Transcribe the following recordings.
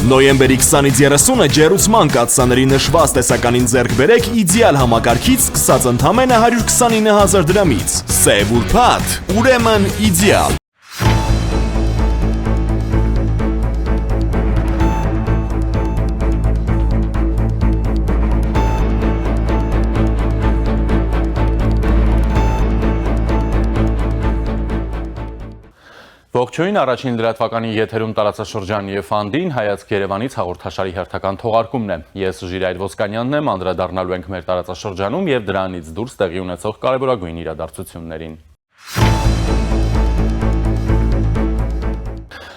Նոյեմբերի 20-ից 30-ը ջեռուցման կաթսաների նշված տեսականին ձեռք բերեք իդեալ համակարգից սկսած ընդամենը 129,000 դրամից։ Սև ուրբաթ, ուրեմն իդեալ։ Ողջույն, առաջին լրատվականի եթերում տարածաշրջան և Անդին, հայացք Երևանից հաղորդաշարի հերթական թողարկումն է։ Ես Ժիրայր Ոսկանյանն եմ, անդրադառնալու ենք մեր տարածաշրջանում և դրանից դուրս տեղի ունեցող կարևորագույն իրադարձություններին։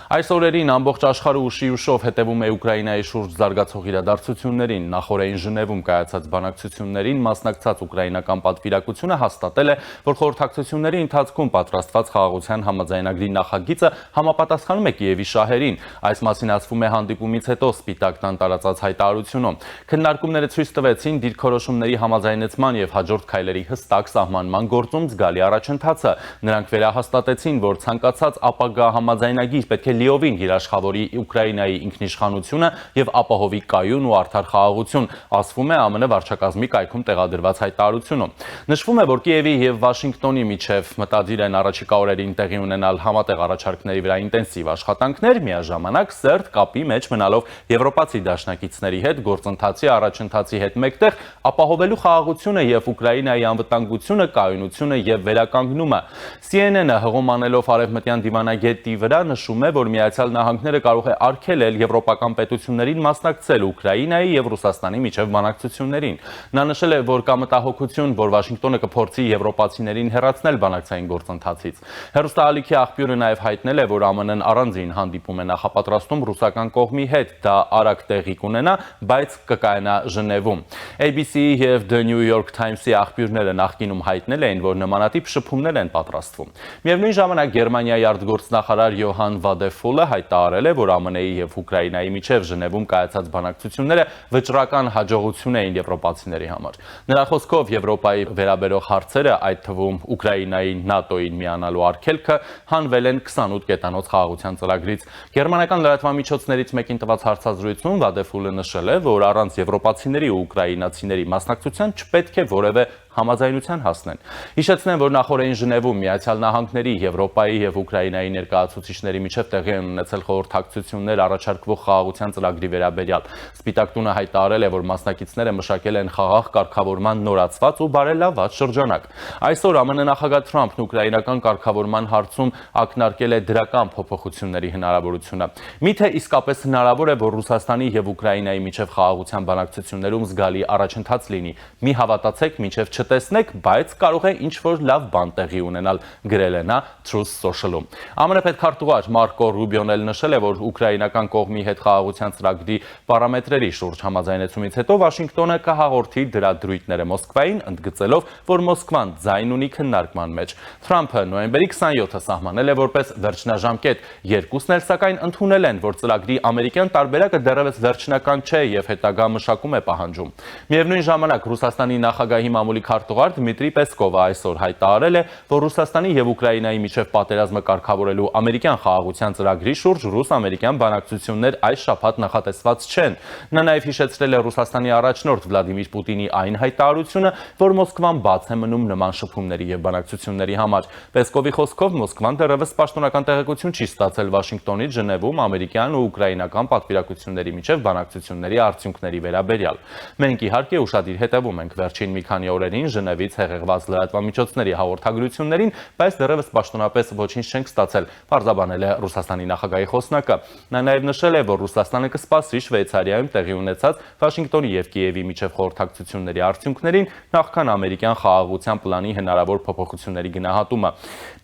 Այս օրերին ամբողջ աշխարհը ուշի ուշով հետևում է Ուկրաինայի շուրջ զարգացող իրադարձություններին։ Նախորդին Ժնևում կայացած բանակցություններին մասնակցած ուկրաինական պատվիրակությունը հաստատել է, որ խորհրդակցությունների ընթացքում պատրաստված խաղաղության համաձայնագրի նախագիծը համապատասխանում է Կիևի շահերին։ Այս մասին ասվում է հանդիպումից հետո Սպիտակ տան տարածած հայտարարությունում։ Քննարկումները ցույց տվեցին դիրքորոշումների համաձայնեցման և հաջորդ քայլերի հստակ սահմանման գործում զգալի առաջընթացը։ Նրանք վերահաստատեցին, որ ցանկացած ապագա համաձայնագիր պետք է լիովին երաշխավորի Ուկրաինայի ինքնիշխանությունը և ապահովի կայուն ու արդար խաղաղություն, ասվում է ԱՄՆ վարչակազմի կայքում տեղադրված հայտարարությունում։ Նշվում է, որ Կիևի և Վաշինգտոնի միջև մտադիր են առաջիկա օրերին տեղի ունենալ համատեղ առաջարկների վրա ինտենսիվ աշխատանքներ, միաժամանակ սերտ կապի մեջ մնալով եվրոպացի դաշնակիցների հետ գործընթացի առաջընթացի հետ մեկտեղ ապահովելու խաղաղությունը և Ուկրաինայի անվտանգությունը, կայունությունը և վերականգնումը։ CNN-ը հղում անելով արևմտյան դիվանագետի վրա նշում է, որ Միացյալ Նահանգները կարող է արգելել եվրոպական պետություններին մասնակցել Ուկրաինայի և Ռուսաստանի միջև բանակցություններին։ Նա նշել է, որ կա մտահոգություն, որ Վաշինգտոնը կփորձի եվրոպացիներին հեռացնել բանակցային գործընթացից։ Հեռուստաալիքի աղբյուրը նաև հայտնել է, որ ԱՄՆ-ն առանձին հանդիպում է նախապատրաստում ռուսական կողմի հետ, դա արագ տեղի կունենա, բայց կկայանա Ժնևում։ ABC-ի և The New York Times-ի աղբյուրները նախկինում հայտնել էին, որ նմանատիպ շփումներ են պատրաստվում։ Միևնույն ժամանակ Գերմանիայի արտգործնախարար Յոհան Վադեֆոլը հայտարարել է, որ ԱՄՆ-ի և Ուկրաինայի միջև Ժնևում կայացած բանակցությունները վճռական հաջողություն էին եվրոպացիների համար։ Նրա խոսքով Եվրոպայի վերաբերող հարցերը, այդ թվում Ուկրաինային ՆԱՏՕ-ին միանալու արգելքը, հանվել են 28 կետանոց խաղաղության ծրագրից։ Գերմանական լրատվամիջոցներից մեկին տված հարցազրույցում Վադեֆոլը նշել է, որ առանց եվրոպացիների ու ուկրաինացիների մասնակցության չպետք է որևէ համաձայնության հասնեն։ Հիշեցնեմ, որ նախորդին Ժնևում Միացյալ Նահանգների, Եվրոպայի և Ուկրաինայի ներկայացուցիչների միջև տեղի են ունեցել խորհրդակցություններ առաջարկվող խաղաղության ծրագրի վերաբերյալ։ Սպիտակ տունը հայտարարել է, որ մասնակիցները մշակել են խաղաղ կարգավորման նորացված ու բարելավված շրջանակ։ Այսօր ԱՄՆ նախագահ Թրամփն ուկրաինական կարգավորման հարցում ակնարկել է դրական փոփոխությունների հնարավորությունը։ Միթե իսկապես հնարավոր է, որ Ռուսաստանի և Ուկրաինայի միջև խաղաղության բանակցություններում զգալի առաջընթաց լինի։ Մի հավատացեք, մինչև չտեսնեք, բայց կարող է ինչ-որ լավ բան տեղի ունենալ, գրել է նա Truth Social-ում։ ԱՄՆ պետքարտուղար Մարկո Ռուբիոն էլ նշել է, որ ուկրաինական կողմի հետ խաղաղության ծրագրի պարամետրերի շուրջ համաձայնեցումից հետո Վաշինգտոնը կհաղորդի դրա դրույթները Մոսկվային, ընդգծելով, որ Մոսկվան ձայն ունի քննարկման մեջ։ Թրամփը նոյեմբերի 27-ը սահմանել է որպես վերջնաժամկետ։ Երկուսն էլ սակայն ընդունել են, որ ծրագրի ամերիկյան տարբերակը դեռևս վերջնական չէ և հետագա մշակում է պահանջում։ Միևնույն ժամանակ Ռուսաստանի նախագահի մամուլի քարտուղար Դմիտրի Պեսկովը այսօր հայտարարել է, որ Ռուսաստանի և Ուկրաինայի միջև պատերազմը կարգավորելու ամերիկյան խաղաղության ծրագրի շուրջ ռուս-ամերիկյան բանակցություններ այս շաբաթ նախատեսված չեն։ Նա նաև հիշեցրել է Ռուսաստանի առաջնորդ Վլադիմիր Պուտինի այն հայտարարությունը, որ Մոսկվան բաց է մնում նման շփումների և բանակցությունների համար։ Պեսկովի խոսքով Մոսկվան դեռևս պաշտոնական տեղեկություն չի ստացել Վաշինգտոնից Ժնևում ամերիկյան ու ուկրաինական պատվիրակությունների միջև բանակցությունների արդյունքների վերաբերյալ։ Մենք իհարկե ուշադիր հետևում ենք վերջին մի քանի օրերին Ժնևից հեղեղված լրատվամիջոցների հաղորդագրություններին, բայց դեռևս պաշտոնապես ոչինչ չենք ստացել, պարզաբանել է Ռուսաստանի նախագահի խոսնակը։ Նա նաև նշել է, որ Ռուսաստանը կսպասի Շվեյցարիայում տեղի ունեցած Վաշինգտոնի և Կիևի միջև խորհրդակցությունների արդյունքներին նախքան ամերիկյան խաղաղության պլանի հնարավոր փոփոխությունների գնահատումը։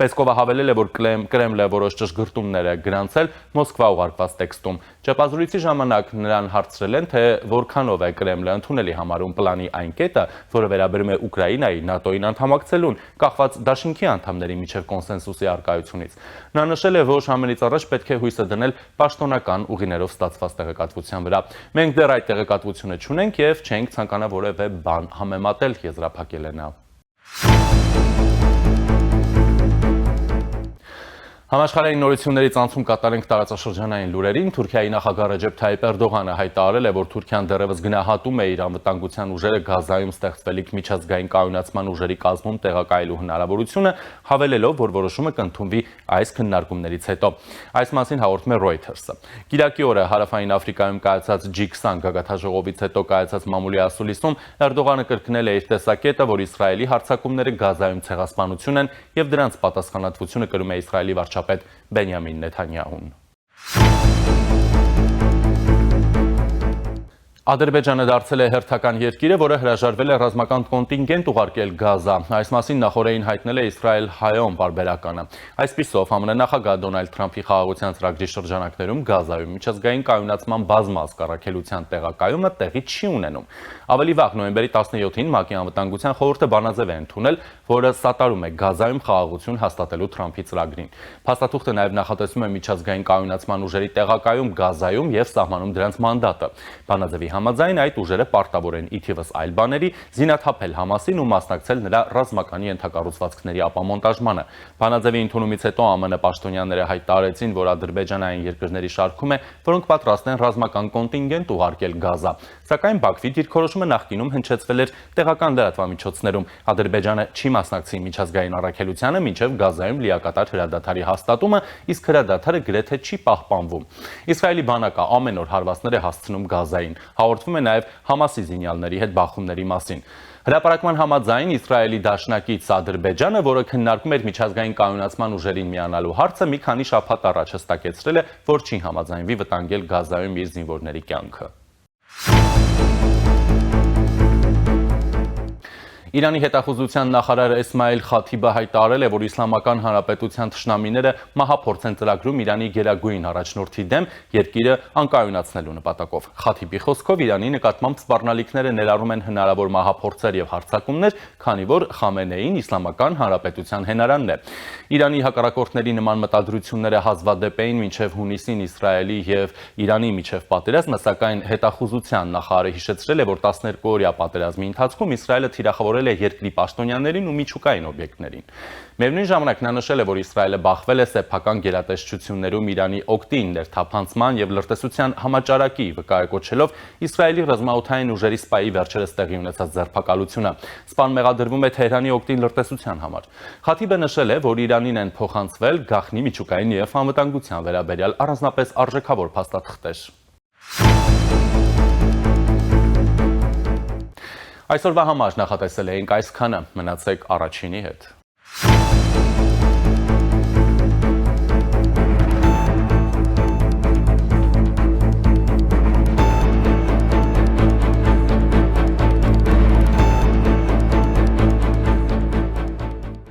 Պեսկովը հավելել է, որ Կրեմլը որոշ ճշգրտումներ է գրանցել Մոսկվա ուղարկված տեքստում։ Ճեպազրույցի ժամանակ նրան հարցրել են, թե որքանով է Կրեմլը ընդունելի համարում պլանի այն կետը, որը վերաբերում է Ուկրաինայի ՆԱՏՕ-ին անդամակցելուն, կախված դաշինքի անդամների միջև կոնսենսուսի առկայությունից։ Նա նշել է, որ ամենից առաջ պետք է հույսը դնել պաշտոնական ուղիներով ստացված տեղեկատվության վրա։ Մենք դեռ այդ տեղեկատվությունը չունենք և չենք ցանկանա որևէ բան համեմատել, եզրափակել է նա։ Համաշխարհային նորություններից անցում կատարենք տարածաշրջանային լուրերին։ Թուրքիայի նախագահ Ռեջեփ Թայիփ Էրդողանը հայտարարել է, որ Թուրքիան դեռևս գնահատում է իր անվտանգության ուժերը Գազայում ստեղծվելիք միջազգային կայունացման ուժերի կազմում տեղակայելու հնարավորությունը, հավելելով, որ որոշումը կընդունվի այս քննարկումներից հետո։ Այս մասին հաղորդում է Reuters-ը։ Կիրակի օրը Հարավային Աֆրիկայում կայացած G20 գագաթնաժողովից հետո կայացած մամուլի ասուլիսում Էրդողանը կրկնել է իր տեսակետը, որ Իսրայելի հարձակումները Գազայում ցեղասպանություն են եւ դրանց պատասխանատվությունը կրում է Իսրայելի վարչապետ Բենյամին Նեթանյահուն։ Ադրբեջանը դարձել է հերթական երկիրը, որը հրաժարվել է ռազմական կոնտինգենտ ուղարկել Գազա։ Այս մասին նախորդին հայտնել է Իսրայել-Հայոմ պարբերականը։ Այսպիսով, ԱՄՆ նախագահ Դոնալդ Թրամփի խաղաղության ծրագրի շրջանակներում Գազայում միջազգային կայունացման բազմաց կառաքելության տեղակայումը տեղի չի ունենում։ Ավելի վաղ նոյեմբերի 17-ին ՄԱԿ-ի անվտանգության խորհուրդը բանաձև է ընդունել, որը սատարում է Գազայում խաղաղություն հաստատելու Թրամփի ծրագրին։ Փաստաթուղթը նաև նախատեսում է միջազգային կայունացման ուժերի տեղակայում Գազայում եւ սահմանում դրանց մանդատը։ Բանաձևի համաձայն այդ ուժերը պարտավոր են ի թիվս այլ բաների զինաթափել Համասին ու մասնակցել նրա ռազմական ենթակառուցվածքների ապամոնտաժմանը։ Բանաձևի ընդունումից հետո ԱՄՆ պաշտոնյաները հայտարարեցին, որ Ադրբեջանը այն երկրների շարքում է, որոնք պատրաստ են ռազմական կոնտինգենտ ուղարկել Գազա։ Սակայն Բաքվի դիրքորոշումը նախկինում հնչեցվել էր տեղական լրատվամիջոցներում։ Ադրբեջանը չի մասնակցի միջազգային առաքելությանը մինչև Գազայում լիակատար հրադադարի հաստատումը, իսկ հրադադարը գրեթե չի պահպանվում։ Իսրայելի բանակը ամեն օր հարվածներ է հասցնում Գազային։ Հաղորդվում է նաև Համասի զինյալների հետ բախումների մասին։ Հրապարակման համաձայն Իսրայելի դաշնակից Ադրբեջանը, որը քննարկում էր միջազգային կայունացման ուժերին միանալու հարցը, մի քանի շաբաթ առաջ հստակեցրել է, որ չի համաձայնվի վտանգել Գազայում իր զինվորների կյանքը։ Իրանի հետախուզության նախարար Էսմայել Խաթիբը հայտարարել է, որ Իսլամական Հանրապետության թշնամիները մահափորձ են ծրագրում Իրանի գերագույն առաջնորդի դեմ երկիրը անկայունացնելու նպատակով։ Խաթիբի խոսքով Իրանի նկատմամբ սպառնալիքները ներառում են հնարավոր մահափորձեր եւ հարձակումներ, քանի որ Խամենեին Իսլամական Հանրապետության հենարանն է։ Իրանի հակառակորդների նման մտադրությունները հազվադեպ էին մինչև հունիսին Իսրայելի եւ Իրանի միջև պատերազմը, սակայն հետախուզության նախարարը հիշեցրել է, որ 12-օրյա պատերազմի ընթացքում Իսրայելը թիրախավորել է երկրի պաշտոնյաներին ու միջուկային օբյեկտներին։ Միևնույն ժամանակ նա նշել է, որ Իսրայելը բախվել է սեփական գերատեսչություններում Իրանի օգտին ներթափանցման եւ լրտեսության համաճարակի, վկայակոչելով Իսրայելի ռազմաօդային ուժերի սպայի վերջերս տեղի ունեցած ձերբակալությունը։ Սպան մեղադրվում է Թեհրանի օգտին լրտեսության համար։ Խաթիբը նշել է, որ Իրանին են փոխանցվել գաղտնի միջուկային եւ անվտանգության վերաբերյալ առանձնապես արժեքավոր փաստաթղթեր։ Այսօրվա համար նախատեսել էինք այսքանը, մնացեք առաջինի հետ։